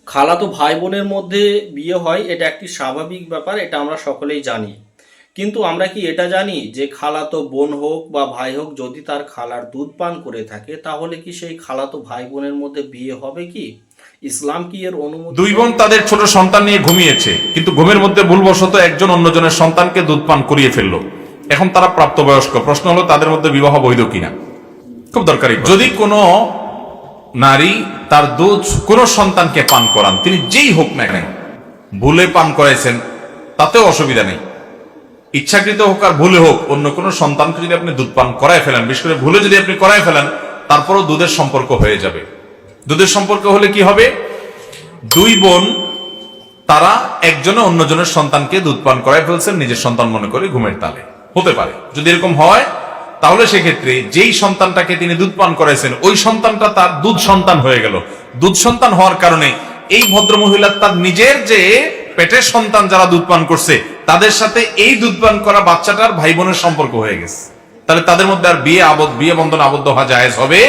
খালাতো ভাই বোনের মধ্যে বিয়ে হয়, এটা একটি স্বাভাবিক ব্যাপার, এটা আমরা সকলেই জানি। কিন্তু আমরা কি এটা জানি যে খালাতো বোন হোক বা ভাই হোক, যদি তার খালার দুধ পান করে থাকে তাহলে কি সেই খালাতো ভাই বোনের মধ্যে বিয়ে হবে কি? ইসলাম কি এর অনুমতি দুই বোন দেয়? তাদের ছোট সন্তান নিয়ে ঘুমিয়েছে, কিন্তু ঘুমের মধ্যে ভুলবশত একজন অন্যজনের সন্তানকে দুধ পান করিয়ে ফেললো। এখন তারা প্রাপ্তবয়স্ক, প্রশ্ন হলো তাদের মধ্যে বিবাহ বৈধ কিনা। খুব দরকারি। যদি কোনো নারী তার দুধ কোন সন্তানকে পান করান, তিনি যেই হোক না কেন, ভুলে পান করাইছেন তাতেও অসুবিধা নেই। ইচ্ছাকৃত হোক আর ভুলে হোক, অন্য কোনো সন্তানকে যদি আপনি দুধ পান করায় ফেলেন, বিশেষ করে ভুলে যদি আপনি করায় ফেলেন, তারপরও দুধের সম্পর্ক হয়ে যাবে। দুধের সম্পর্ক হলে কি হবে? দুই বোন তারা একজনে অন্যজনের সন্তানকে দুধ পান করায় ফেলছেন নিজের সন্তান মনে করে, ঘুমের তালে। হতে পারে যদি এরকম হয়, তাহলে সেক্ষেত্রে যেই সন্তানটাকে তিনি দুধ পান করাইছেন ওই সন্তানটা তার দুধ সন্তান হয়ে গেল। দুধ সন্তান হওয়ার কারণে এই ভদ্র মহিলা তার নিজের যে পেটের সন্তান যারা দুধ পান করছে তাদের সাথে এই দুধ পান করা বাচ্চাটার ভাই বোনের সম্পর্ক হয়ে গেছে। তাহলে তাদের মধ্যে আর বিয়ে বন্ধন আবদ্ধ হওয়া জায়েজ হবে